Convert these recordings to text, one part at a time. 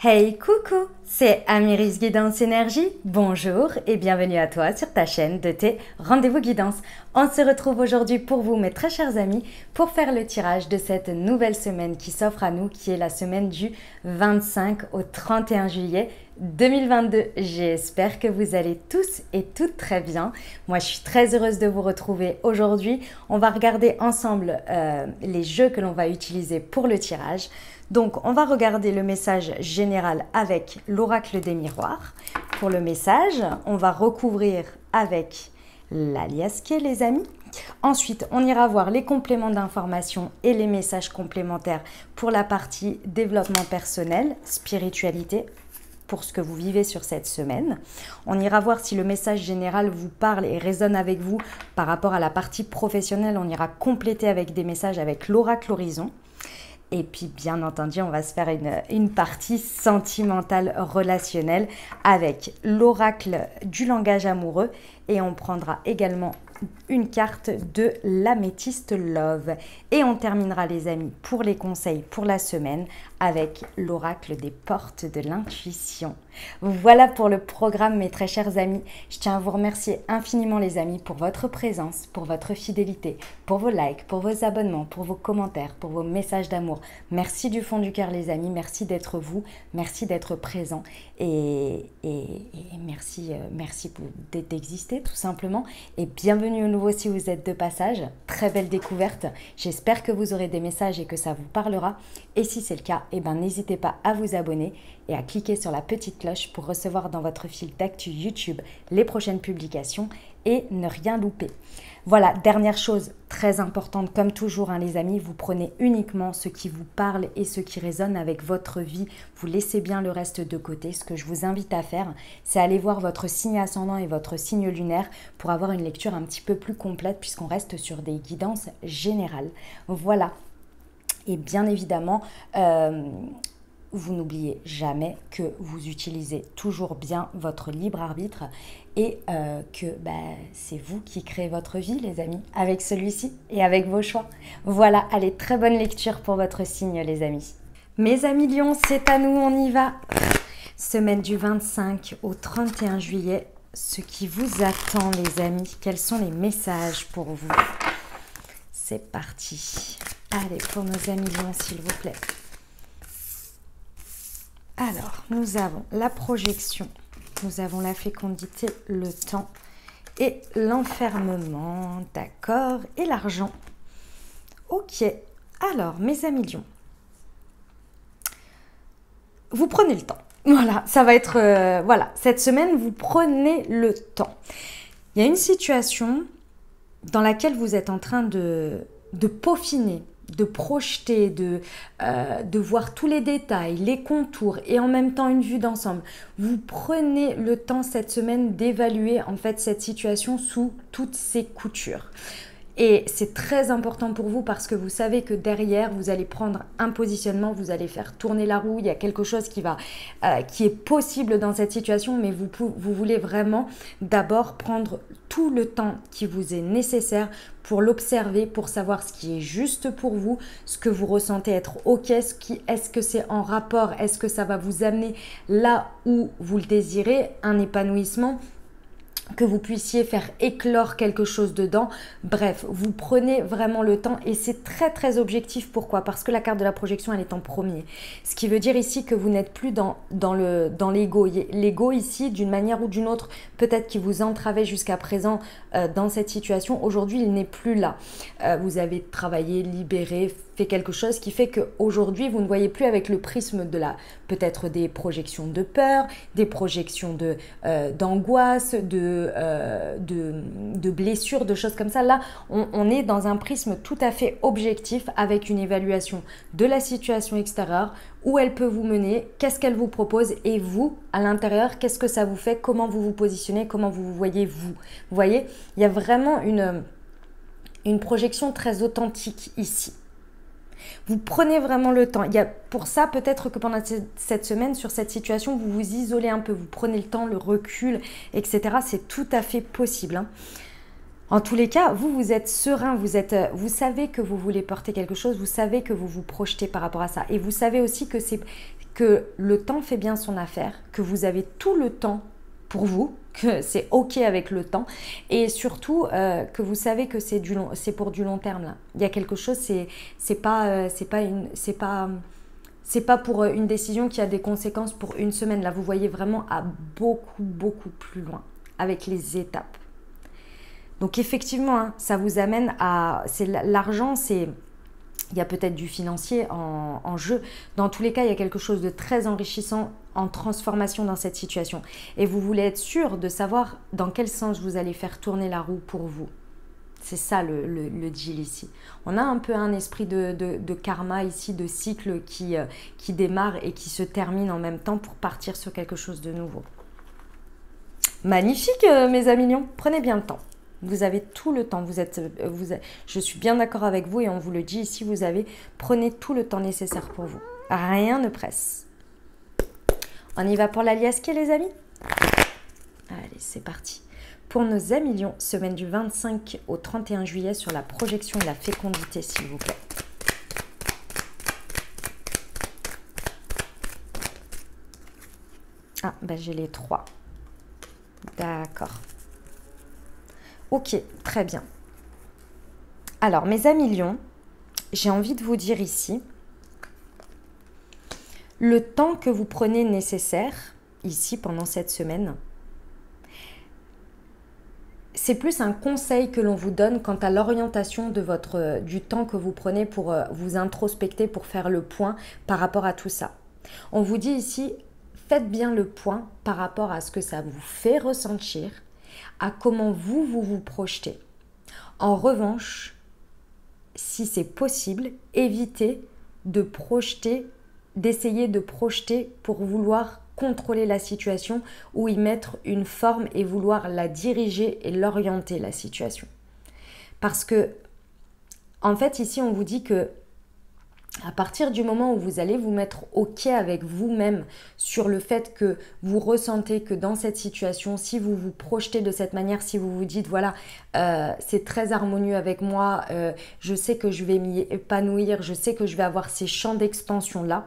Hey coucou, c'est Amiris Guidance Énergie. Bonjour et bienvenue à toi sur ta chaîne de tes rendez-vous guidance. On se retrouve aujourd'hui pour vous, mes très chers amis, pour faire le tirage de cette nouvelle semaine qui s'offre à nous, qui est la semaine du 25 au 31 juillet 2022. J'espère que vous allez tous et toutes très bien. Moi, je suis très heureuse de vous retrouver aujourd'hui. On va regarder ensemble les jeux que l'on va utiliser pour le tirage. Donc, on va regarder le message général avec l'oracle des miroirs. Pour le message, on va recouvrir avec l'aliasqué, les amis. Ensuite, on ira voir les compléments d'information et les messages complémentaires pour la partie développement personnel, spiritualité, pour ce que vous vivez sur cette semaine. On ira voir si le message général vous parle et résonne avec vous par rapport à la partie professionnelle. On ira compléter avec des messages avec l'oracle horizon. Et puis, bien entendu, on va se faire une partie sentimentale relationnelle avec l'oracle du langage amoureux. Et on prendra également une carte de l'améthyste love. Et on terminera, les amis, pour les conseils pour la semaine avec l'oracle des portes de l'intuition. Voilà pour le programme, mes très chers amis. Je tiens à vous remercier infiniment, les amis, pour votre présence, pour votre fidélité, pour vos likes, pour vos abonnements, pour vos commentaires, pour vos messages d'amour. Merci du fond du cœur, les amis. Merci d'être vous. Merci d'être présent. Et merci d'exister, tout simplement. Et bienvenue au nouveau si vous êtes de passage. Très belle découverte. J'espère que vous aurez des messages et que ça vous parlera. Et si c'est le cas, eh ben, n'hésitez pas à vous abonner et à cliquer sur la petite cloche pour recevoir dans votre fil d'actu YouTube les prochaines publications et ne rien louper. Voilà, dernière chose très importante, comme toujours, hein, les amis, vous prenez uniquement ce qui vous parle et ce qui résonne avec votre vie. Vous laissez bien le reste de côté. Ce que je vous invite à faire, c'est aller voir votre signe ascendant et votre signe lunaire pour avoir une lecture un petit peu plus complète puisqu'on reste sur des guidances générales. Voilà. Et bien évidemment, vous n'oubliez jamais que vous utilisez toujours bien votre libre arbitre et que c'est vous qui créez votre vie, les amis, avec celui-ci et avec vos choix. Voilà, allez, très bonne lecture pour votre signe, les amis. Mes amis Lions, c'est à nous, on y va. Semaine du 25 au 31 juillet, ce qui vous attend, les amis, quels sont les messages pour vous? C'est parti. Allez, pour nos amis Lions, s'il vous plaît. Alors, nous avons la projection, nous avons la fécondité, le temps et l'enfermement, d'accord, et l'argent. Ok, alors, mes amis Lions, vous prenez le temps. Voilà, ça va être, voilà, cette semaine, vous prenez le temps. Il y a une situation dans laquelle vous êtes en train de peaufiner, de projeter, de voir tous les détails, les contours et en même temps une vue d'ensemble. Vous prenez le temps cette semaine d'évaluer en fait cette situation sous toutes ses coutures. Et c'est très important pour vous parce que vous savez que derrière, vous allez prendre un positionnement, vous allez faire tourner la roue. Il y a quelque chose qui est possible dans cette situation, mais vous voulez vraiment d'abord prendre tout le temps qui vous est nécessaire pour l'observer, pour savoir ce qui est juste pour vous, ce que vous ressentez être ok, est-ce que c'est en rapport, est-ce que ça va vous amener là où vous le désirez, un épanouissement, que vous puissiez faire éclore quelque chose dedans. Bref, vous prenez vraiment le temps et c'est très très objectif. Pourquoi? Parce que la carte de la projection, elle est en premier. Ce qui veut dire ici que vous n'êtes plus dans l'ego. L'ego ici, d'une manière ou d'une autre, peut-être qu'il vous entravait jusqu'à présent dans cette situation. Aujourd'hui, il n'est plus là. Vous avez travaillé, libéré, fait quelque chose qui fait qu'aujourd'hui, vous ne voyez plus avec le prisme de peut-être des projections de peur, des projections d'angoisse, de blessures, de choses comme ça. Là, on est dans un prisme tout à fait objectif avec une évaluation de la situation extérieure, où elle peut vous mener, qu'est-ce qu'elle vous propose et vous, à l'intérieur, qu'est-ce que ça vous fait, comment vous vous positionnez, comment vous vous voyez vous. Vous voyez, il y a vraiment une projection très authentique ici. Vous prenez vraiment le temps. Pour ça, peut-être que pendant cette semaine, sur cette situation, vous vous isolez un peu, vous prenez le temps, le recul, etc. C'est tout à fait possible, hein. En tous les cas, vous êtes serein, vous savez que vous voulez porter quelque chose, vous savez que vous vous projetez par rapport à ça. Et vous savez aussi que que le temps fait bien son affaire, que vous avez tout le temps pour vous, que c'est ok avec le temps, et surtout que vous savez que c'est pour du long terme là. Il y a quelque chose, c'est pas pour une décision qui a des conséquences pour une semaine. Là, vous voyez vraiment à beaucoup plus loin avec les étapes. Donc effectivement, hein, ça vous amène à... L'argent, il y a peut-être du financier en jeu. Dans tous les cas, il y a quelque chose de très enrichissant en transformation dans cette situation. Et vous voulez être sûr de savoir dans quel sens vous allez faire tourner la roue pour vous. C'est ça le deal ici. On a un peu un esprit de karma ici, de cycle qui démarre et qui se termine en même temps pour partir sur quelque chose de nouveau. Magnifique mes amis mignons, prenez bien le temps. Vous avez tout le temps, je suis bien d'accord avec vous et on vous le dit ici, prenez tout le temps nécessaire pour vous. Rien ne presse. On y va pour l'aliasque les amis? Allez, c'est parti. Pour nos amis lions, semaine du 25 au 31 juillet sur la projection de la fécondité, s'il vous plaît. Ah, ben j'ai les 3. D'accord. Ok, très bien. Alors, mes amis lions, j'ai envie de vous dire ici, le temps que vous prenez nécessaire, ici, pendant cette semaine, c'est plus un conseil que l'on vous donne quant à l'orientation du temps que vous prenez pour vous introspecter, pour faire le point par rapport à tout ça. On vous dit ici, faites bien le point par rapport à ce que ça vous fait ressentir, à comment vous projetez. En revanche, si c'est possible, évitez d'essayer de projeter pour vouloir contrôler la situation ou y mettre une forme et vouloir la diriger et l'orienter la situation. Parce que, en fait, ici, on vous dit que à partir du moment où vous allez vous mettre OK avec vous-même sur le fait que vous ressentez que dans cette situation, si vous vous projetez de cette manière, si vous vous dites voilà, c'est très harmonieux avec moi, je sais que je vais m'y épanouir, je sais que je vais avoir ces champs d'expansion-là,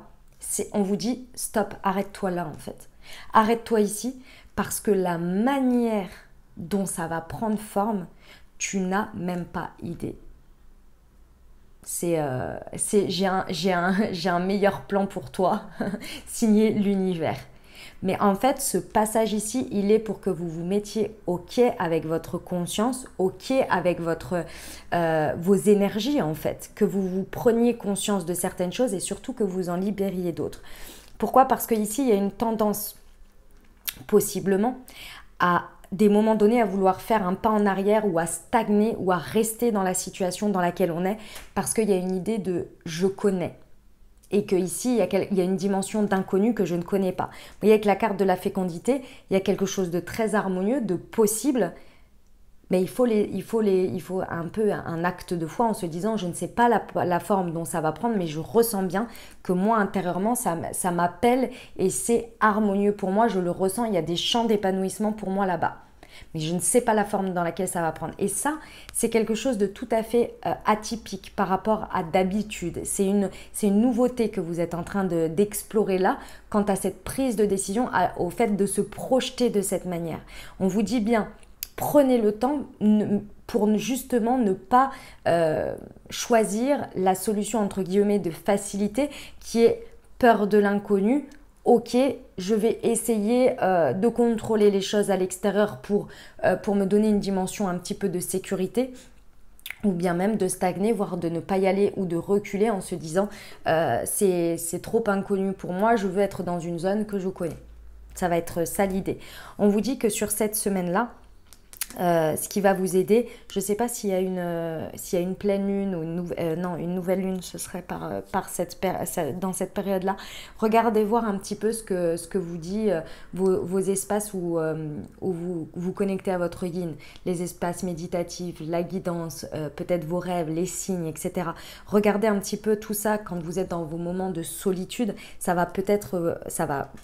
on vous dit stop, arrête-toi là en fait. Arrête-toi ici parce que la manière dont ça va prendre forme, tu n'as même pas idée. J'ai un meilleur plan pour toi, signé l'univers. Mais en fait, ce passage ici, il est pour que vous vous mettiez OK avec votre conscience, OK avec vos énergies en fait, que vous preniez conscience de certaines choses et surtout que vous en libériez d'autres. Pourquoi? Parce qu'ici, il y a une tendance, possiblement, à des moments donnés à vouloir faire un pas en arrière ou à stagner ou à rester dans la situation dans laquelle on est parce qu'il y a une idée de « je connais ». Et qu'ici, il y a une dimension d'inconnu que je ne connais pas. Vous voyez, avec la carte de la fécondité, il y a quelque chose de très harmonieux, de possible, mais il faut un peu un acte de foi en se disant je ne sais pas la forme dont ça va prendre, mais je ressens bien que moi, intérieurement, ça m'appelle et c'est harmonieux pour moi, je le ressens, il y a des champs d'épanouissement pour moi là-bas. Mais je ne sais pas la forme dans laquelle ça va prendre. Et ça, c'est quelque chose de tout à fait atypique par rapport à d'habitude. C'est une nouveauté que vous êtes en train d'explorer là, quant à cette prise de décision, au fait de se projeter de cette manière. On vous dit bien, prenez le temps pour justement ne pas choisir la solution entre guillemets de facilité qui est peur de l'inconnu. Ok, je vais essayer de contrôler les choses à l'extérieur pour me donner une dimension un petit peu de sécurité ou bien même de stagner, voire de ne pas y aller ou de reculer en se disant c'est trop inconnu pour moi, je veux être dans une zone que je connais. Ça va être ça l'idée. On vous dit que sur cette semaine-là, ce qui va vous aider, je ne sais pas s'il y a une pleine lune ou une nouvelle lune, ce serait dans cette période-là. Regardez voir un petit peu ce que vous dit vos espaces où vous connectez à votre yin, les espaces méditatifs, la guidance, peut-être vos rêves, les signes, etc. Regardez un petit peu tout ça quand vous êtes dans vos moments de solitude, ça va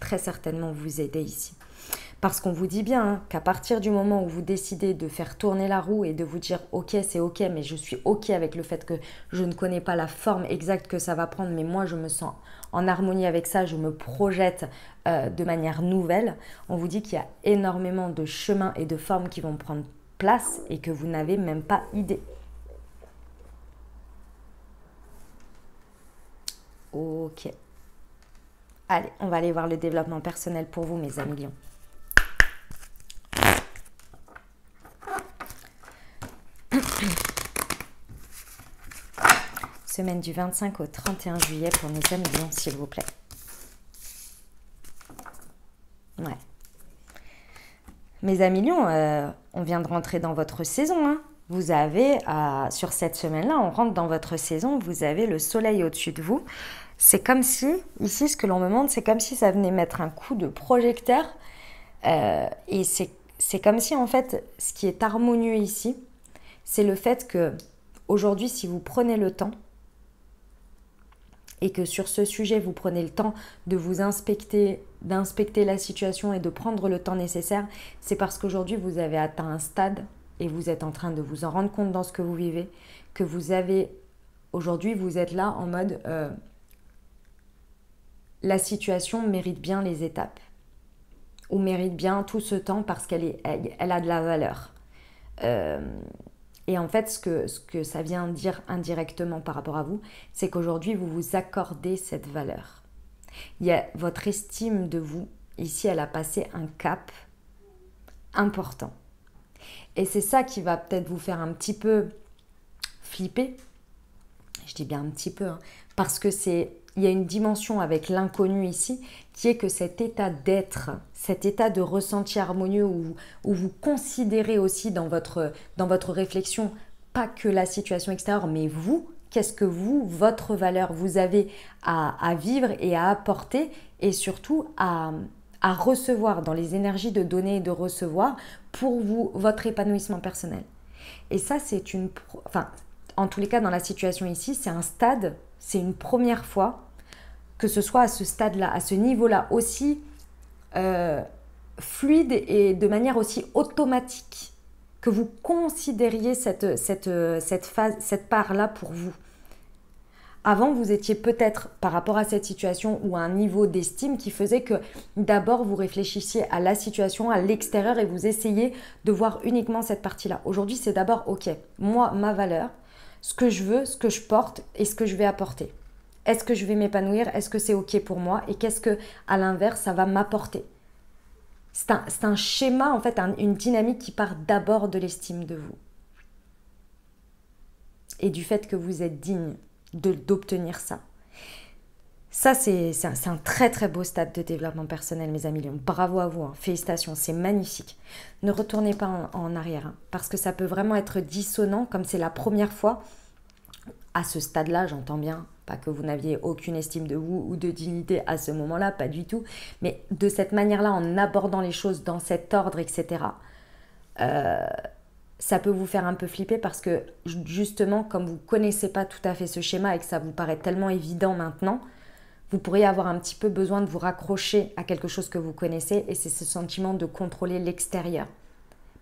très certainement vous aider ici. Parce qu'on vous dit bien hein, qu'à partir du moment où vous décidez de faire tourner la roue et de vous dire ok c'est ok mais je suis ok avec le fait que je ne connais pas la forme exacte que ça va prendre mais moi je me sens en harmonie avec ça, je me projette de manière nouvelle, on vous dit qu'il y a énormément de chemins et de formes qui vont prendre place et que vous n'avez même pas idée. Ok. Allez, on va aller voir le développement personnel pour vous, mes amis lions. Semaine du 25 au 31 juillet pour nos amis lions, s'il vous plaît. Ouais. Mes amis lions, on vient de rentrer dans votre saison. Hein. Vous avez, sur cette semaine-là, on rentre dans votre saison, vous avez le soleil au-dessus de vous. C'est comme si, ici, ce que l'on me montre, c'est comme si ça venait mettre un coup de projecteur. Et c'est comme si, en fait, ce qui est harmonieux ici, c'est le fait que, aujourd'hui, si vous prenez le temps, et que sur ce sujet, vous prenez le temps de vous inspecter, d'inspecter la situation et de prendre le temps nécessaire, c'est parce qu'aujourd'hui, vous avez atteint un stade et vous êtes en train de vous en rendre compte dans ce que vous vivez, que vous avez, aujourd'hui, vous êtes là en mode, la situation mérite bien les étapes, ou mérite bien tout ce temps parce elle a de la valeur. Et en fait, ce que ça vient dire indirectement par rapport à vous, c'est qu'aujourd'hui, vous vous accordez cette valeur. Il y a votre estime de vous, ici, elle a passé un cap important. Et c'est ça qui va peut-être vous faire un petit peu flipper. Je dis bien un petit peu, hein, parce que il y a une dimension avec l'inconnu ici, qui est que cet état d'être, cet état de ressenti harmonieux où vous considérez aussi dans votre réflexion, pas que la situation extérieure, mais vous, qu'est-ce que vous, votre valeur, vous avez à vivre et à apporter, et surtout à recevoir dans les énergies de donner et de recevoir pour vous, votre épanouissement personnel. Et ça, en tous les cas, dans la situation ici, c'est un stade, c'est une première fois que ce soit à ce stade-là, à ce niveau-là aussi fluide et de manière aussi automatique, que vous considériez cette part-là pour vous. Avant, vous étiez peut-être, par rapport à cette situation, ou à un niveau d'estime qui faisait que d'abord vous réfléchissiez à la situation, à l'extérieur, et vous essayiez de voir uniquement cette partie-là. Aujourd'hui, c'est d'abord, ok, moi, ma valeur, ce que je veux, ce que je porte et ce que je vais apporter. Est-ce que je vais m'épanouir? Est-ce que c'est ok pour moi? Et qu'est-ce que, à l'inverse, ça va m'apporter? C'est un schéma, en fait, une dynamique qui part d'abord de l'estime de vous. Et du fait que vous êtes digne d'obtenir ça. Ça, c'est un très très beau stade de développement personnel, mes amis. Bravo à vous, hein. Félicitations, c'est magnifique. Ne retournez pas en arrière, hein, parce que ça peut vraiment être dissonant, comme c'est la première fois. À ce stade-là, j'entends bien, pas que vous n'aviez aucune estime de vous ou de dignité à ce moment-là, pas du tout, mais de cette manière-là, en abordant les choses dans cet ordre, etc., ça peut vous faire un peu flipper parce que justement, comme vous ne connaissez pas tout à fait ce schéma et que ça vous paraît tellement évident maintenant, vous pourriez avoir un petit peu besoin de vous raccrocher à quelque chose que vous connaissez, et c'est ce sentiment de contrôler l'extérieur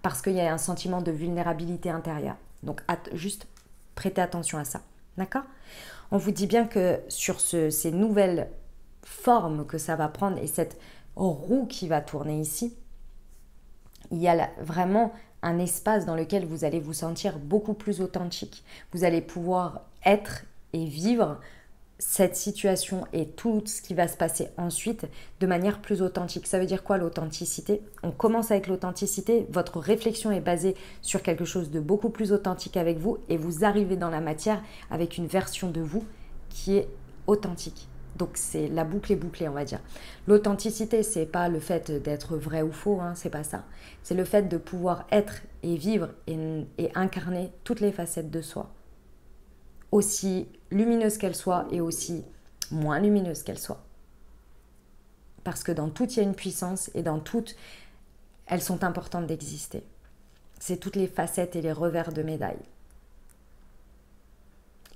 parce qu'il y a un sentiment de vulnérabilité intérieure. Donc juste prêtez attention à ça, d'accord? On vous dit bien que sur ces nouvelles formes que ça va prendre et cette roue qui va tourner ici, il y a vraiment un espace dans lequel vous allez vous sentir beaucoup plus authentique. Vous allez pouvoir être et vivre cette situation et tout ce qui va se passer ensuite de manière plus authentique. Ça veut dire quoi l'authenticité? On commence avec l'authenticité, votre réflexion est basée sur quelque chose de beaucoup plus authentique avec vous et vous arrivez dans la matière avec une version de vous qui est authentique. Donc c'est la boucle est bouclée, on va dire. L'authenticité, c'est pas le fait d'être vrai ou faux, hein, c'est pas ça. C'est le fait de pouvoir être et vivre et incarner toutes les facettes de soi. Aussi lumineuse qu'elle soit et aussi moins lumineuse qu'elle soit. Parce que dans tout, il y a une puissance et dans toutes, elles sont importantes d'exister. C'est toutes les facettes et les revers de médaille.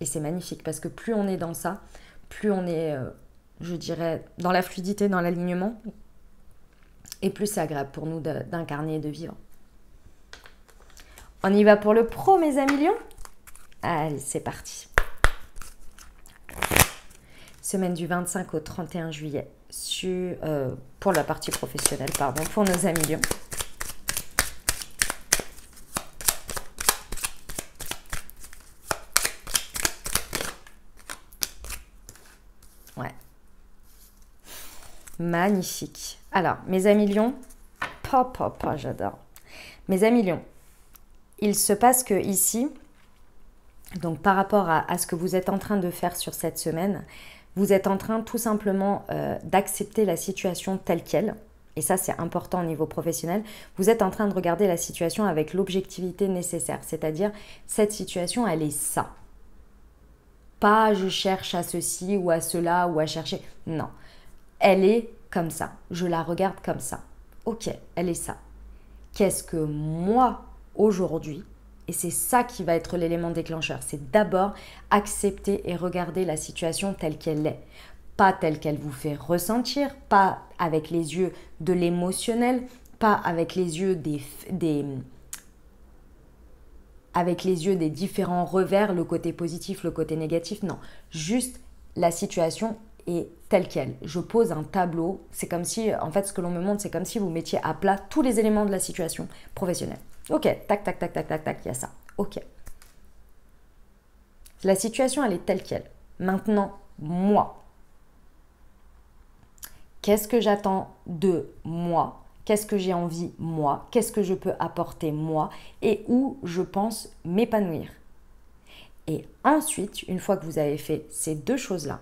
Et c'est magnifique parce que plus on est dans ça, plus on est, je dirais, dans la fluidité, dans l'alignement. Et plus c'est agréable pour nous d'incarner et de vivre. On y va pour le pro, mes amis lions? Allez, c'est parti. Semaine du 25 au 31 juillet pour la partie professionnelle, pardon, pour nos amis lions. Ouais. Magnifique. Alors, mes amis lions, j'adore. Mes amis lions, il se passe que ici, donc par rapport à ce que vous êtes en train de faire sur cette semaine, vous êtes en train tout simplement d'accepter la situation telle qu'elle. Et ça, c'est important au niveau professionnel. Vous êtes en train de regarder la situation avec l'objectivité nécessaire. C'est-à-dire, cette situation, elle est ça. Pas je cherche à ceci ou à cela ou à chercher. Non. Elle est comme ça. Je la regarde comme ça. Ok, elle est ça. Qu'est-ce que moi, aujourd'hui, et c'est ça qui va être l'élément déclencheur, c'est d'abord accepter et regarder la situation telle qu'elle est. Pas telle qu'elle vous fait ressentir, pas avec les yeux de l'émotionnel, pas avec les yeux avec les yeux des différents revers, le côté positif, le côté négatif, non. Juste la situation est telle qu'elle. Je pose un tableau, c'est comme si, en fait, ce que l'on me montre, c'est comme si vous mettiez à plat tous les éléments de la situation professionnelle. Ok, tac, tac, tac, tac, tac, tac, il y a ça. Ok. La situation, elle est telle qu'elle. Maintenant, moi, qu'est-ce que j'attends de moi? Qu'est-ce que j'ai envie, moi? Qu'est-ce que je peux apporter, moi? Et où je pense m'épanouir. Et ensuite, une fois que vous avez fait ces deux choses-là,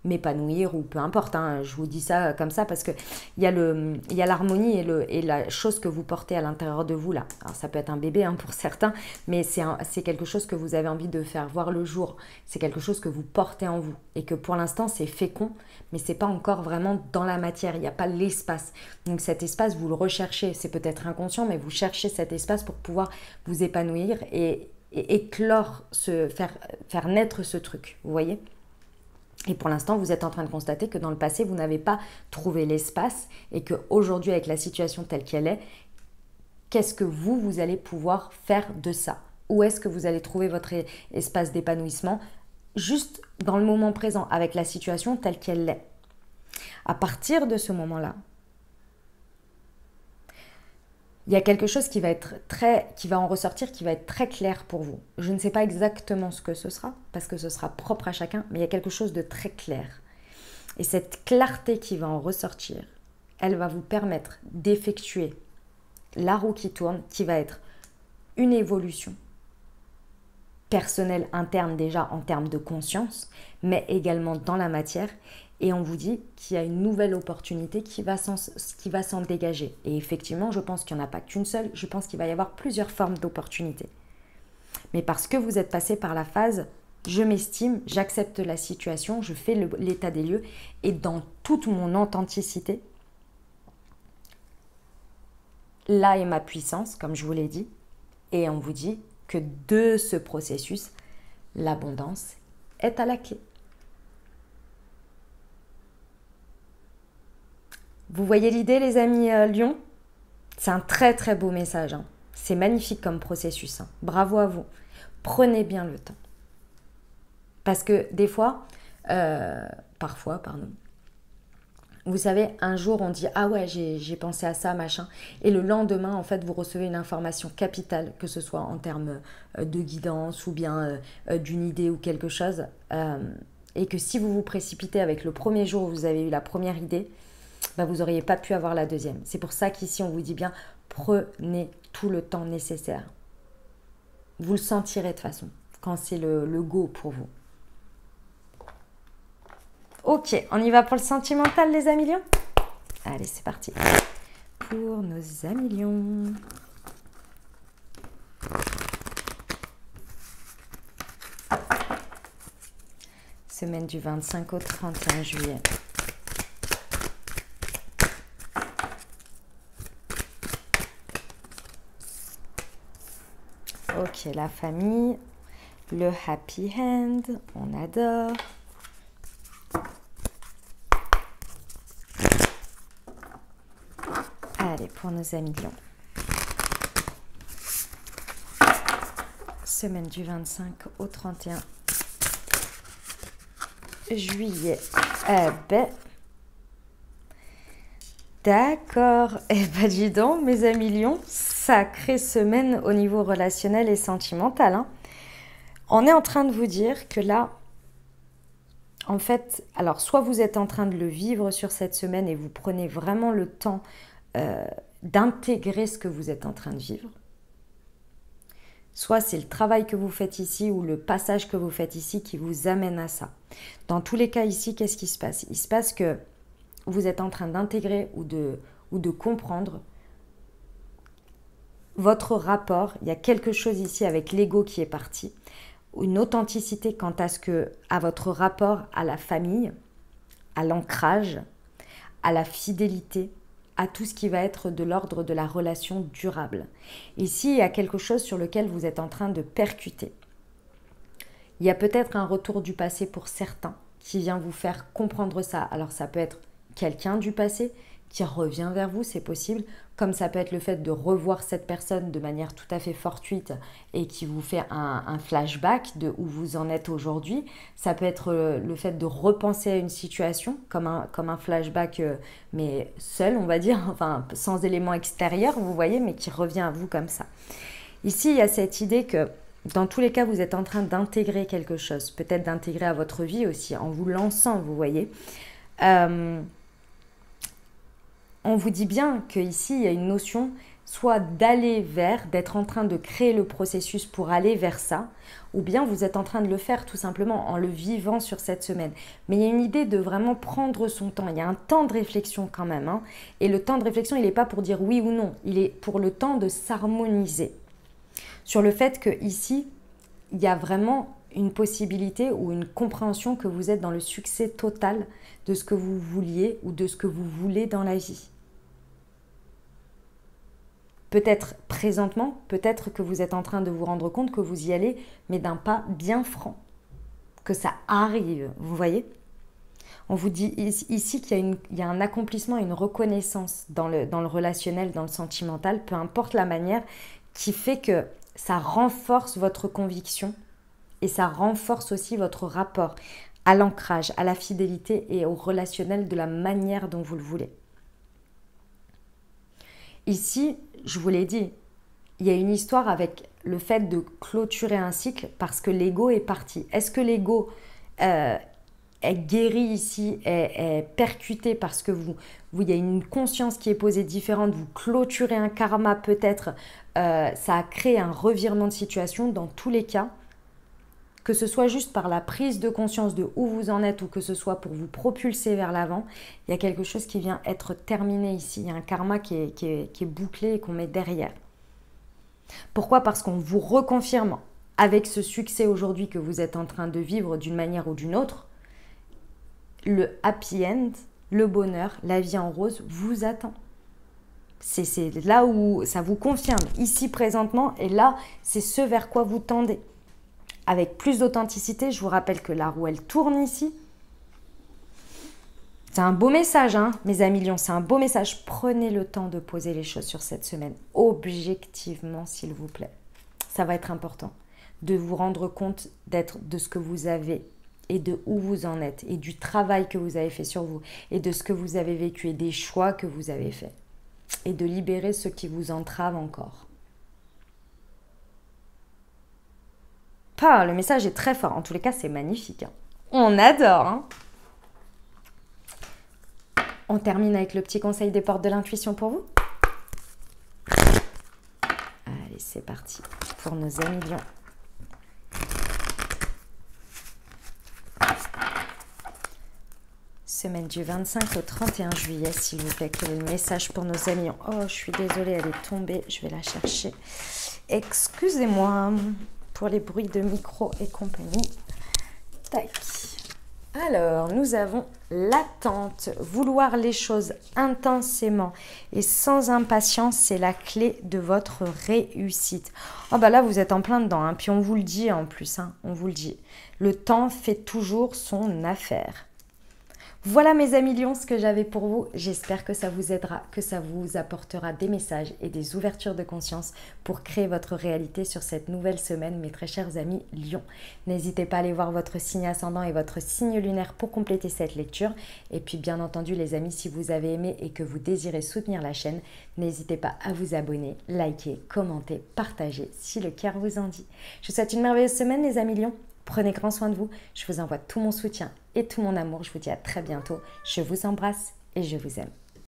m'épanouir ou peu importe, hein, je vous dis ça comme ça parce que il y a l'harmonie et la chose que vous portez à l'intérieur de vous là. Alors ça peut être un bébé pour certains, mais c'est quelque chose que vous avez envie de faire voir le jour. C'est quelque chose que vous portez en vous et que pour l'instant c'est fécond, mais c'est pas encore vraiment dans la matière. Il n'y a pas l'espace. Donc cet espace vous le recherchez. C'est peut-être inconscient, mais vous cherchez cet espace pour pouvoir vous épanouir et éclore, faire naître ce truc. Vous voyez ? Et pour l'instant, vous êtes en train de constater que dans le passé, vous n'avez pas trouvé l'espace et qu'aujourd'hui, avec la situation telle qu'elle est, qu'est-ce que vous allez pouvoir faire de ça? Où est-ce que vous allez trouver votre espace d'épanouissement juste dans le moment présent, avec la situation telle qu'elle est? À partir de ce moment-là, il y a quelque chose qui va en ressortir, qui va être très clair pour vous. Je ne sais pas exactement ce que ce sera, parce que ce sera propre à chacun, mais il y a quelque chose de très clair. Et cette clarté qui va en ressortir, elle va vous permettre d'effectuer la roue qui tourne, qui va être une évolution personnelle interne déjà en termes de conscience, mais également dans la matière. Et on vous dit qu'il y a une nouvelle opportunité qui va s'en dégager. Et effectivement, je pense qu'il n'y en a pas qu'une seule, je pense qu'il va y avoir plusieurs formes d'opportunités. Mais parce que vous êtes passé par la phase, je m'estime, j'accepte la situation, je fais l'état des lieux, et dans toute mon authenticité, là est ma puissance, comme je vous l'ai dit, et on vous dit que de ce processus, l'abondance est à la clé. Vous voyez l'idée, les amis Lions? C'est un très très beau message. C'est magnifique comme processus. Bravo à vous. Prenez bien le temps. Parce que des fois, parfois, vous savez, un jour on dit « Ah ouais, j'ai pensé à ça, machin ». Et le lendemain, en fait, vous recevez une information capitale, que ce soit en termes de guidance ou bien d'une idée ou quelque chose. Et que si vous vous précipitez avec le premier jour où vous avez eu la première idée, vous n'auriez pas pu avoir la deuxième. C'est pour ça qu'ici, on vous dit bien, prenez tout le temps nécessaire. Vous le sentirez de toute façon, quand c'est le go pour vous. Ok, on y va pour le sentimental, les amis lions? Allez, c'est parti. Pour nos amis lions. Semaine du 25 au 31 juillet. Ok, la famille, le happy end, on adore. Allez, pour nos amis Lion. Semaine du 25 au 31 juillet. Eh ben, d'accord. Eh ben, dis donc, mes amis Lion, sacrée semaine au niveau relationnel et sentimental, hein. On est en train de vous dire que là, en fait, alors soit vous êtes en train de le vivre sur cette semaine et vous prenez vraiment le temps d'intégrer ce que vous êtes en train de vivre. Soit c'est le travail que vous faites ici ou le passage que vous faites ici qui vous amène à ça. Dans tous les cas ici, qu'est-ce qui se passe? Il se passe que vous êtes en train d'intégrer ou de comprendre votre rapport. Il y a quelque chose ici avec l'ego qui est parti. Une authenticité quant à votre rapport à la famille, à l'ancrage, à la fidélité, à tout ce qui va être de l'ordre de la relation durable. Ici, il y a quelque chose sur lequel vous êtes en train de percuter. Il y a peut-être un retour du passé pour certains qui vient vous faire comprendre ça. Alors ça peut être quelqu'un du passé qui revient vers vous, c'est possible, comme ça peut être le fait de revoir cette personne de manière tout à fait fortuite et qui vous fait un flashback de où vous en êtes aujourd'hui. Ça peut être le fait de repenser à une situation comme un flashback, mais seul, on va dire, enfin sans élément extérieur, vous voyez, mais qui revient à vous comme ça. Ici, il y a cette idée que dans tous les cas, vous êtes en train d'intégrer quelque chose, peut-être d'intégrer à votre vie aussi, en vous lançant, vous voyez. On vous dit bien qu'ici, il y a une notion soit d'aller vers, d'être en train de créer le processus pour aller vers ça, ou bien vous êtes en train de le faire tout simplement en le vivant sur cette semaine. Mais il y a une idée de vraiment prendre son temps. Il y a un temps de réflexion quand même, hein. Et le temps de réflexion, il n'est pas pour dire oui ou non. Il est pour le temps de s'harmoniser. Sur le fait qu'ici, il y a vraiment une possibilité ou une compréhension que vous êtes dans le succès total de ce que vous vouliez ou de ce que vous voulez dans la vie. Peut-être présentement, peut-être que vous êtes en train de vous rendre compte que vous y allez, mais d'un pas bien franc, que ça arrive, vous voyez? On vous dit ici qu'il y a un accomplissement, une reconnaissance dans le relationnel, dans le sentimental, peu importe la manière, qui fait que ça renforce votre conviction et ça renforce aussi votre rapport à l'ancrage, à la fidélité et au relationnel de la manière dont vous le voulez. Ici, je vous l'ai dit, il y a une histoire avec le fait de clôturer un cycle parce que l'ego est parti. Est-ce que l'ego est guéri ici, est percuté parce que il y a une conscience qui est posée différente, vous clôturez un karma peut-être, ça a créé un revirement de situation dans tous les cas, que ce soit juste par la prise de conscience de où vous en êtes ou que ce soit pour vous propulser vers l'avant, il y a quelque chose qui vient être terminé ici. Il y a un karma qui est bouclé et qu'on met derrière. Pourquoi? Parce qu'on vous reconfirme avec ce succès aujourd'hui que vous êtes en train de vivre d'une manière ou d'une autre, le happy end, le bonheur, la vie en rose vous attend. C'est là où ça vous confirme, ici présentement, et là, c'est ce vers quoi vous tendez. Avec plus d'authenticité, je vous rappelle que la roue, elle tourne ici. C'est un beau message, hein, mes amis Lions, c'est un beau message. Prenez le temps de poser les choses sur cette semaine, objectivement, s'il vous plaît. Ça va être important de vous rendre compte de ce que vous avez et de où vous en êtes et du travail que vous avez fait sur vous et de ce que vous avez vécu et des choix que vous avez faits et de libérer ce qui vous entrave encore. Le message est très fort. En tous les cas, c'est magnifique, hein. On adore, hein. On termine avec le petit conseil des portes de l'intuition pour vous. Allez, c'est parti pour nos amis Lions. Semaine du 25 au 31 juillet, s'il vous plaît. Quel est le message pour nos amis? Oh, je suis désolée, elle est tombée. Je vais la chercher. Excusez-moi pour les bruits de micro et compagnie. Tac. Alors, nous avons l'attente. Vouloir les choses intensément et sans impatience, c'est la clé de votre réussite. Oh bah là, vous êtes en plein dedans, hein. Puis on vous le dit en plus, hein. On vous le dit. Le temps fait toujours son affaire. Voilà mes amis lions, ce que j'avais pour vous. J'espère que ça vous aidera, que ça vous apportera des messages et des ouvertures de conscience pour créer votre réalité sur cette nouvelle semaine, mes très chers amis lions. N'hésitez pas à aller voir votre signe ascendant et votre signe lunaire pour compléter cette lecture. Et puis bien entendu les amis, si vous avez aimé et que vous désirez soutenir la chaîne, n'hésitez pas à vous abonner, liker, commenter, partager si le cœur vous en dit. Je vous souhaite une merveilleuse semaine les amis lions. Prenez grand soin de vous, je vous envoie tout mon soutien et tout mon amour. Je vous dis à très bientôt. Je vous embrasse et je vous aime.